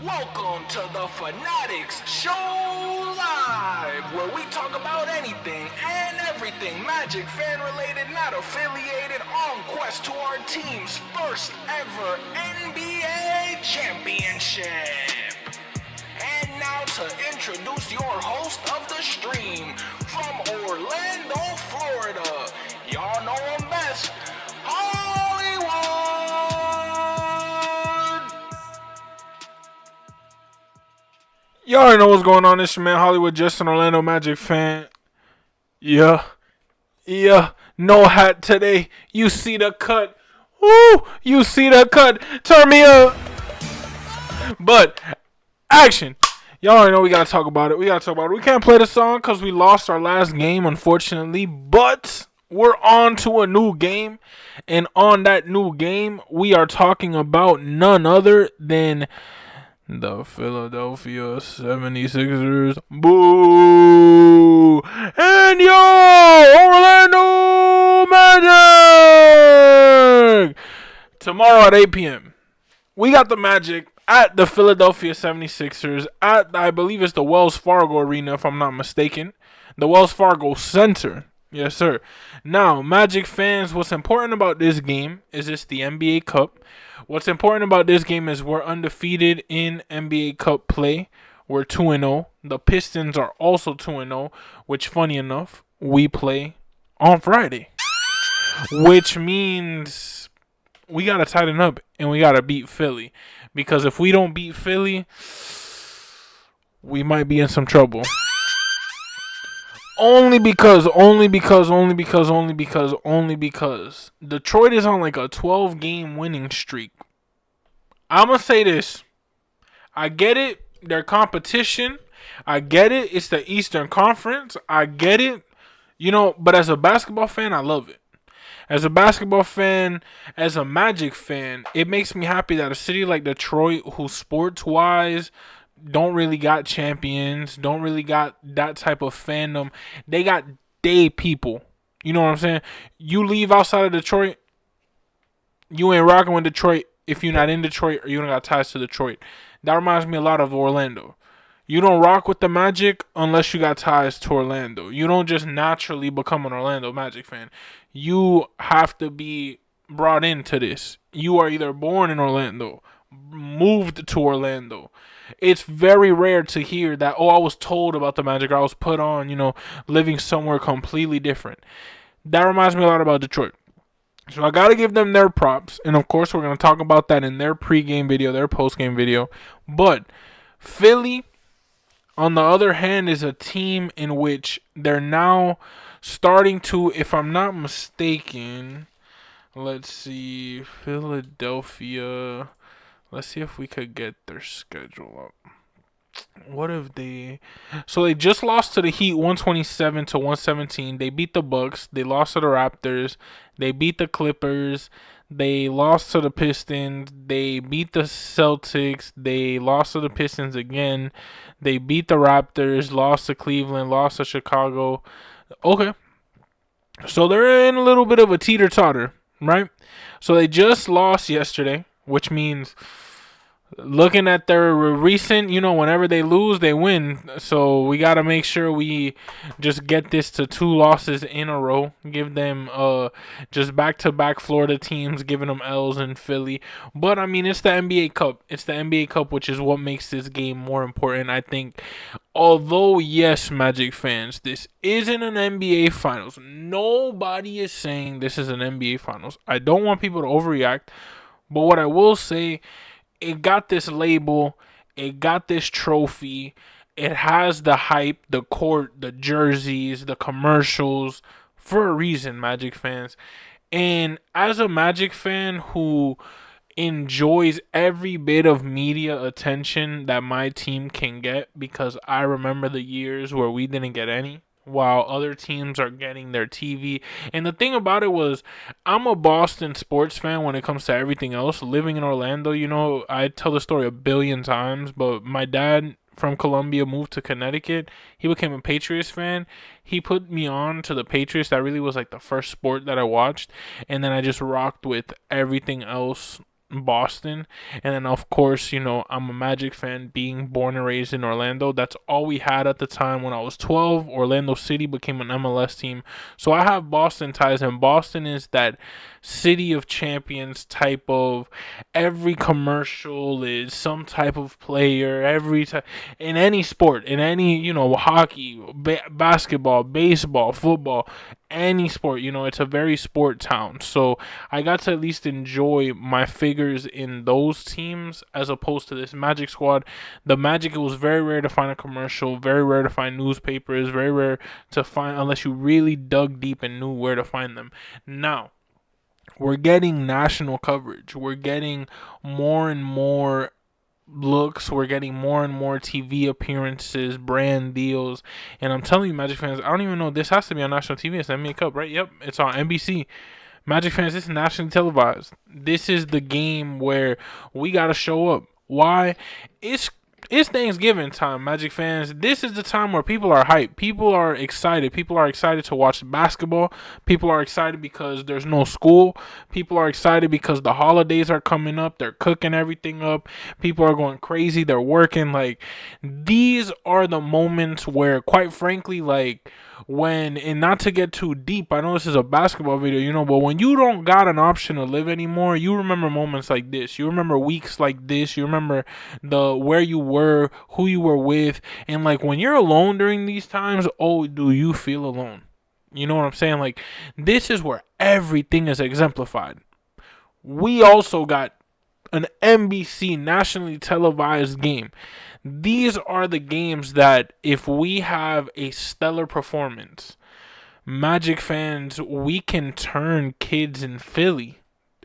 Welcome to the Fannattics Show Live, where we talk about anything and everything Magic fan related, not affiliated, on quest to our team's first ever NBA championship. And now to introduce your host of the stream, from Orlando, Florida, y'all know him best, Hollywood! Y'all already know what's going on. It's your man Hollywood, just an Orlando Magic fan. Yeah. No hat today. You see the cut. Woo! You see the cut. Turn me up. But, action. Y'all already know we gotta talk about it. We can't play the song because we lost our last game, unfortunately. But, we're on to a new game. And on that new game, we are talking about none other than the Philadelphia 76ers. Boo! And yo, Orlando Magic! Tomorrow at 8 p.m. We got the Magic at the Philadelphia 76ers at, I believe it's the Wells Fargo Arena, if I'm not mistaken. The Wells Fargo Center. Yes, sir. Now, Magic fans, what's important about this game is it's the NBA Cup. What's important about this game is we're undefeated in NBA Cup play. We're 2-0. The Pistons are also 2-0, which, funny enough, we play on Friday. Which means we got to tighten up and we got to beat Philly. Because if we don't beat Philly, we might be in some trouble. Only because Detroit is on like a 12-game winning streak. I'm going to say this. I get it. Their competition. I get it. It's the Eastern Conference. I get it. But as a basketball fan, I love it. As a basketball fan, as a Magic fan, it makes me happy that a city like Detroit, who sports-wise don't really got champions, don't really got that type of fandom. They got day people. You know what I'm saying? You leave outside of Detroit, you ain't rocking with Detroit if you're not in Detroit or you don't got ties to Detroit. That reminds me a lot of Orlando. You don't rock with the Magic unless you got ties to Orlando. You don't just naturally become an Orlando Magic fan. You have to be brought into this. You are either born in Orlando, moved to Orlando. It's very rare to hear that, I was told about the Magic, or I was put on, living somewhere completely different. That reminds me a lot about Detroit. So I got to give them their props. And, of course, we're going to talk about that in their pregame video, their postgame video. But Philly, on the other hand, is a team in which they're now starting to, if I'm not mistaken, let's see, Philadelphia. Let's see if we could get their schedule up. What have they... So they just lost to the Heat 127-117. They beat the Bucks. They lost to the Raptors. They beat the Clippers. They lost to the Pistons. They beat the Celtics. They lost to the Pistons again. They beat the Raptors. Lost to Cleveland. Lost to Chicago. Okay. So they're in a little bit of a teeter-totter, right? So they just lost yesterday, which means... looking at their recent, whenever they lose, they win. So we got to make sure we just get this to 2 losses in a row. Give them just back-to-back Florida teams, giving them L's in Philly. But, it's the NBA Cup. It's the NBA Cup, which is what makes this game more important, I think. Although, yes, Magic fans, this isn't an NBA Finals. Nobody is saying this is an NBA Finals. I don't want people to overreact. But what I will say... it got this label, it got this trophy, it has the hype, the court, the jerseys, the commercials, for a reason, Magic fans. And as a Magic fan who enjoys every bit of media attention that my team can get, because I remember the years where we didn't get any, while other teams are getting their TV. And the thing about it was, I'm a Boston sports fan when it comes to everything else. Living in Orlando, I tell the story a billion times, but my dad from Columbia moved to Connecticut. He became a Patriots fan. He put me on to the Patriots. That really was like the first sport that I watched. And then I just rocked with everything else Boston. And then, of course, I'm a Magic fan being born and raised in Orlando. That's all we had at the time. When I was 12, Orlando City became an MLS team. So I have Boston ties, and Boston is that city of champions type of, every commercial is some type of player, every time, in any sport, in any, hockey, basketball, baseball, football, any sport. It's a very sport town. So I got to at least enjoy my figures in those teams as opposed to this Magic squad. The Magic, it was very rare to find a commercial, very rare to find newspapers, very rare to find unless you really dug deep and knew where to find them. Now, we're getting national coverage. We're getting more and more looks. We're getting more and more TV appearances, brand deals. And I'm telling you, Magic fans, I don't even know. This has to be on national TV. It's the NBA Cup, right? Yep, it's on NBC. Magic fans, this is nationally televised. This is the game where we got to show up. Why? It's Thanksgiving time, Magic fans. This is the time where people are hyped. People are excited. People are excited to watch basketball. People are excited because there's no school. People are excited because the holidays are coming up. They're cooking everything up. People are going crazy. They're working. Like, these are the moments where, quite frankly, like, when, and not to get too deep, I know this is a basketball video, but when you don't got an option to live anymore, you remember moments like this. You remember weeks like this. You remember where you were, who you were with, and like when you're alone during these times, oh, do you feel alone? You know what I'm saying? Like, this is where everything is exemplified. We also got an NBC nationally televised game. These are the games that if we have a stellar performance, Magic fans, we can turn kids in Philly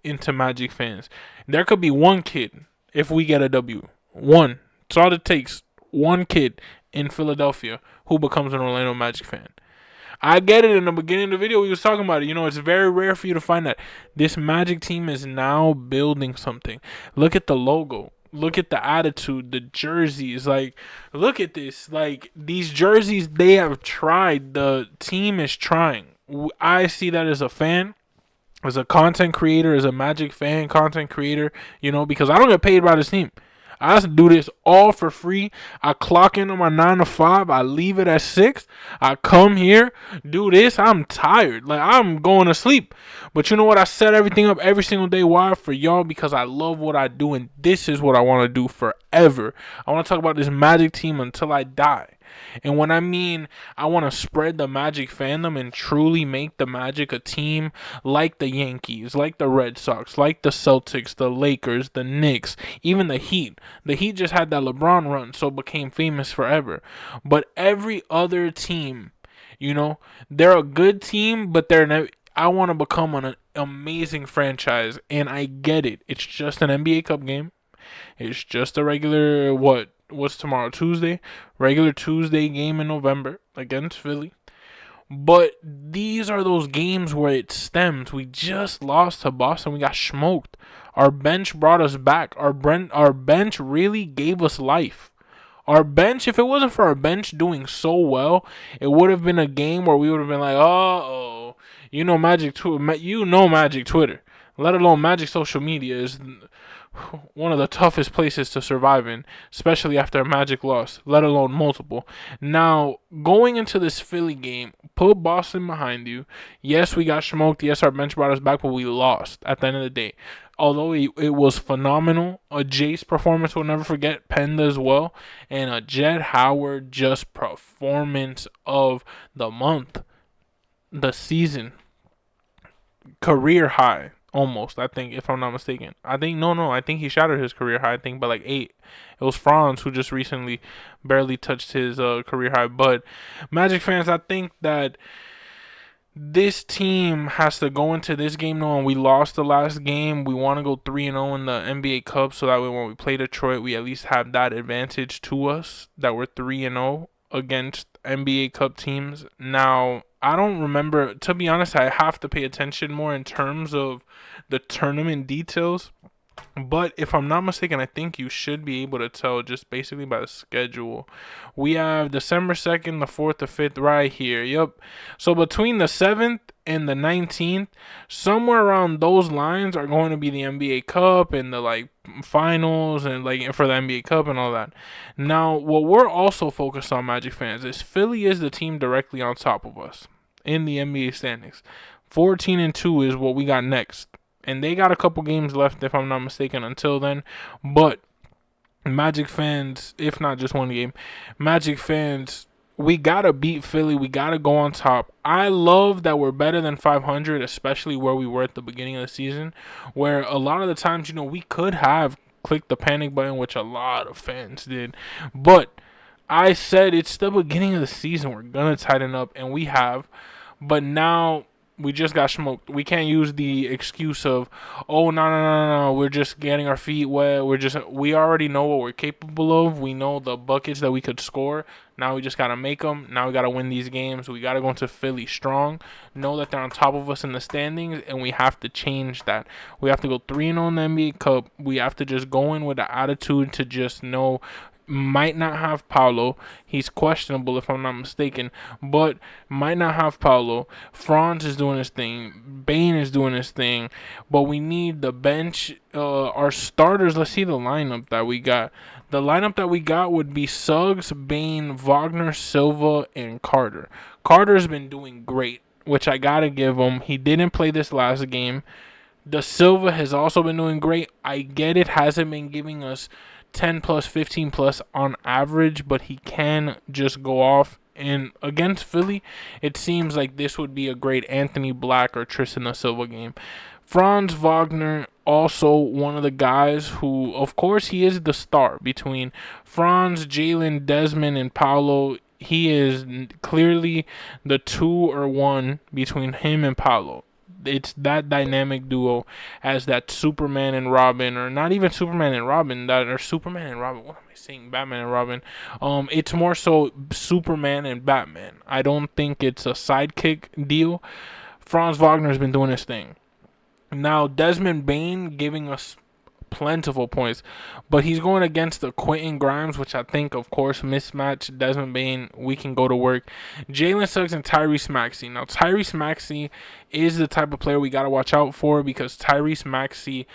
into Magic fans. There could be one kid if we get a W. One. It's all it takes. One kid in Philadelphia who becomes an Orlando Magic fan. I get it. In the beginning of the video, we was talking about it. It's very rare for you to find that. This Magic team is now building something. Look at the logo. Look at the attitude, the jerseys. Like, look at this. Like, these jerseys, they have tried. The team is trying. I see that as a fan, as a content creator, as a Magic fan, content creator, because I don't get paid by this team. I have to do this all for free. I clock in on my 9 to 5. I leave it at 6. I come here, do this. I'm tired. Like, I'm going to sleep. But you know what? I set everything up every single day. Why? For y'all, because I love what I do. And this is what I want to do forever. I want to talk about this Magic team until I die. And when I mean I want to spread the Magic fandom and truly make the Magic a team like the Yankees, like the Red Sox, like the Celtics, the Lakers, the Knicks, even the Heat. The Heat just had that LeBron run, so became famous forever. But every other team, they're a good team, but I want to become an amazing franchise, and I get it. It's just an NBA Cup game. It's just a regular, what's tomorrow? Tuesday? Regular Tuesday game in November against Philly. But these are those games where it stems. We just lost to Boston. We got smoked. Our bench brought us back. Our bench really gave us life. Our bench, if it wasn't for our bench doing so well, it would have been a game where we would have been like, uh-oh. Magic Twitter, let alone Magic social media is one of the toughest places to survive in, especially after a Magic loss, let alone multiple. Now, going into this Philly game, put Boston behind you. Yes, we got smoked. Yes, our bench brought us back, but we lost at the end of the day. Although it was phenomenal, a Jace performance we'll never forget, Penda as well, and a Jet Howard just performance of the month, the season, career high. Almost, I think, if I'm not mistaken. I think he shattered his career high, I think, by like 8. It was Franz who just recently barely touched his career high. But Magic fans, I think that this team has to go into this game knowing we lost the last game. We want to go 3-0 in the NBA Cup, so that way when we play Detroit, we at least have that advantage to us that we're 3-0 against NBA Cup teams. Now, I don't remember, to be honest, I have to pay attention more in terms of the tournament details. But if I'm not mistaken, I think you should be able to tell just basically by the schedule. We have December 2nd, the 4th, the 5th right here. Yep. So between the 7th and the 19th, somewhere around those lines are going to be the NBA Cup and the like finals and like for the NBA Cup and all that. Now, what we're also focused on, Magic fans, is Philly is the team directly on top of us in the NBA standings. 14-2 is what we got next. And they got a couple games left, if I'm not mistaken, until then. But Magic fans, if not just one game, Magic fans, we gotta beat Philly. We gotta go on top. I love that we're better than 500, especially where we were at the beginning of the season, where a lot of the times, we could have clicked the panic button, which a lot of fans did. But I said it's the beginning of the season. We're gonna tighten up, and we have. But now we just got smoked. We can't use the excuse of, oh no, we're just getting our feet wet. We already know what we're capable of. We know the buckets that we could score. Now we just gotta make them. Now we gotta win these games. We gotta go into Philly strong. Know that they're on top of us in the standings, and we have to change that. We have to go 3-0 in the NBA Cup. We have to just go in with the attitude to just know. Might not have Paolo. He's questionable if I'm not mistaken, but might not have Paolo. Franz is doing his thing. Bane is doing his thing, but we need the bench. Our starters. Let's see the lineup that we got. The lineup that we got would be Suggs, Bane, Wagner, Silva, and Carter. Carter's been doing great, which I gotta give him. He didn't play this last game. The Silva has also been doing great. I get it hasn't been giving us 10 plus, 15 plus on average, but he can just go off. And against Philly, it seems like this would be a great Anthony Black or Tristan da Silva game. Franz Wagner, also one of the guys who, of course, he is the star between Franz, Jalen, Desmond, and Paolo. He is clearly the 2 or 1 between him and Paolo. It's that dynamic duo as that Superman and Robin, or not even Superman and Robin, or Superman and Robin. What am I saying? Batman and Robin. It's more so Superman and Batman. I don't think it's a sidekick deal. Franz Wagner's been doing his thing. Now Desmond Bane giving us plentiful points, but he's going against the Quentin Grimes, which I think, of course, mismatch. Desmond Bane, we can go to work. Jalen Suggs and Tyrese Maxey. Now, Tyrese Maxey is the type of player we got to watch out for, because Tyrese Maxey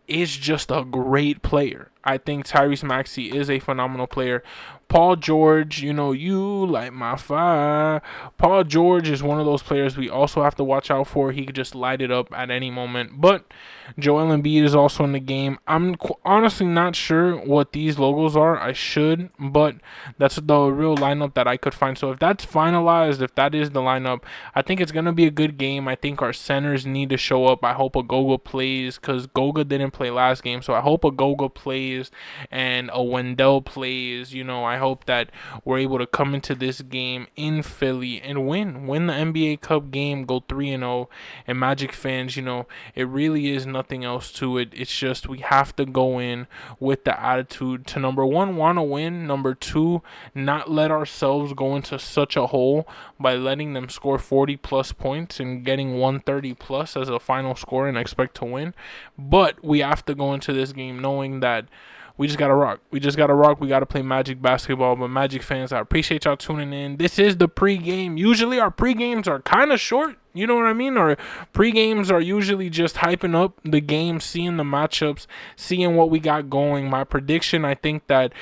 is just a great player. I think Tyrese Maxey is a phenomenal player. Paul George, you light my fire. Paul George is one of those players we also have to watch out for. He could just light it up at any moment. But Joel Embiid is also in the game. I'm honestly not sure what these logos are. I should, but that's the real lineup that I could find. So if that's finalized, if that is the lineup, I think it's going to be a good game. I think our centers need to show up. I hope a Goga plays, because Goga didn't play last game. So I hope a Goga plays and a Wendell plays. I hope that we're able to come into this game in Philly and win the NBA Cup game, go 3-0. And Magic fans, it really is nothing else to it. It's just we have to go in with the attitude to, number one, want to win. Number two, not let ourselves go into such a hole by letting them score 40 plus points and getting 130 plus as a final score and expect to win. But we have to go into this game knowing that we just got to rock. We got to play Magic basketball. But Magic fans, I appreciate y'all tuning in. This is the pregame. Usually our pregames are kind of short. You know what I mean? Our pregames are usually just hyping up the game, seeing the matchups, seeing what we got going. My prediction, I think that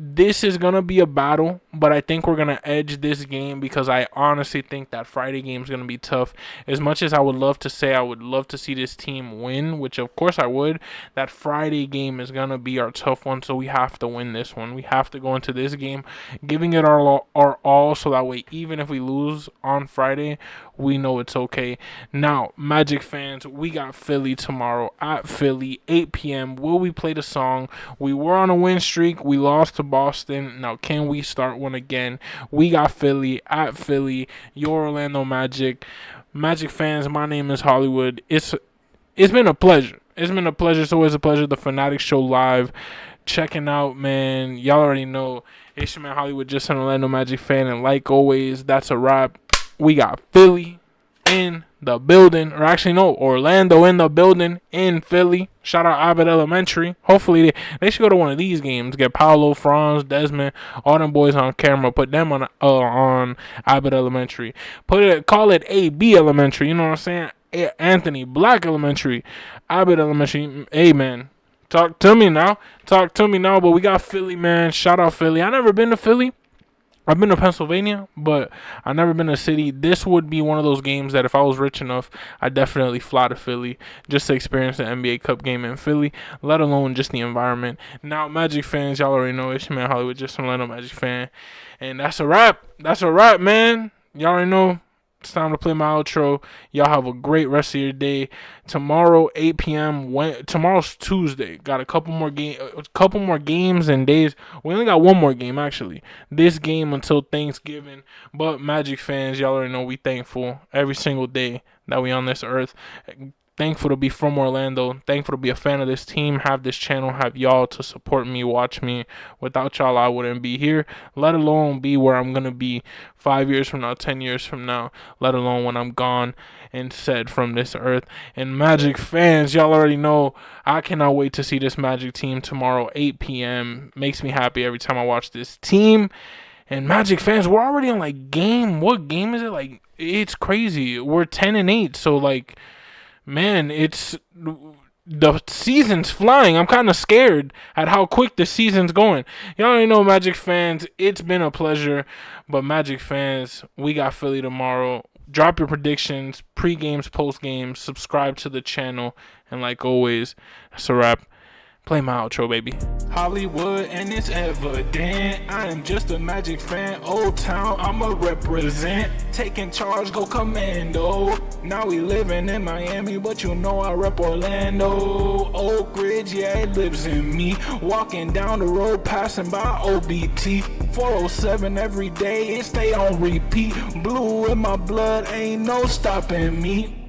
this is going to be a battle, but I think we're going to edge this game, because I honestly think that Friday game is going to be tough. As much as I would love to say I would love to see this team win, which of course I would, that Friday game is going to be our tough one, so we have to win this one. We have to go into this game giving it our all, so that way even if we lose on Friday, we know it's okay. Now, Magic fans, we got Philly tomorrow at Philly, 8 p.m. Will we play the song? We were on a win streak. We lost to Boston. Now, can we start one again? We got Philly at Philly, your Orlando Magic. Magic fans, my name is Hollywood. It's been a pleasure. It's been a pleasure. It's always a pleasure. The Fannattics Show live. Checking out, man. Y'all already know. It's your man Hollywood, just an Orlando Magic fan. And like always, that's a wrap. We got Philly in the building, or actually no, Orlando in the building in Philly. Shout out Abbott Elementary. Hopefully they should go to one of these games. Get Paolo, Franz, Desmond, all them boys on camera. Put them on Abbott Elementary. Call it AB Elementary. You know what I'm saying? Anthony Black Elementary, Abbott Elementary. Hey man, talk to me now. But we got Philly, man. Shout out Philly. I never been to Philly. I've been to Pennsylvania, but I've never been to a city. This would be one of those games that if I was rich enough, I'd definitely fly to Philly just to experience the NBA Cup game in Philly, let alone just the environment. Now, Magic fans, y'all already know it's your man Hollywood, just some Orlando Magic fan. And that's a wrap. That's a wrap, man. Y'all already know. It's time to play my outro. Y'all have a great rest of your day. Tomorrow, 8 p.m. Tomorrow's Tuesday. Got a couple more games and days. We only got one more game, actually. This game until Thanksgiving. But Magic fans, y'all already know we thankful every single day that we on this earth. Thankful to be from Orlando. Thankful to be a fan of this team. Have this channel. Have y'all to support me, watch me. Without y'all, I wouldn't be here. Let alone be where I'm going to be 5 years from now, 10 years from now. Let alone when I'm gone and said from this earth. And Magic fans, y'all already know I cannot wait to see this Magic team tomorrow, 8 p.m. Makes me happy every time I watch this team. And Magic fans, we're already on what game is it? It's crazy. We're 10-8. So man, it's the season's flying. I'm kind of scared at how quick the season's going. Y'all already know, Magic fans, it's been a pleasure. But Magic fans, we got Philly tomorrow. Drop your predictions, pre-games, post-games. Subscribe to the channel. And like always, that's a wrap. Play my outro, baby. Hollywood, and it's evident I am just a Magic fan. Old Town, I'ma represent. Taking charge, go commando. Now we living in Miami, but you know I rep Orlando. Oak Ridge, yeah, it lives in me. Walking down the road, passing by OBT. 407 every day, it stay on repeat. Blue in my blood, ain't no stopping me.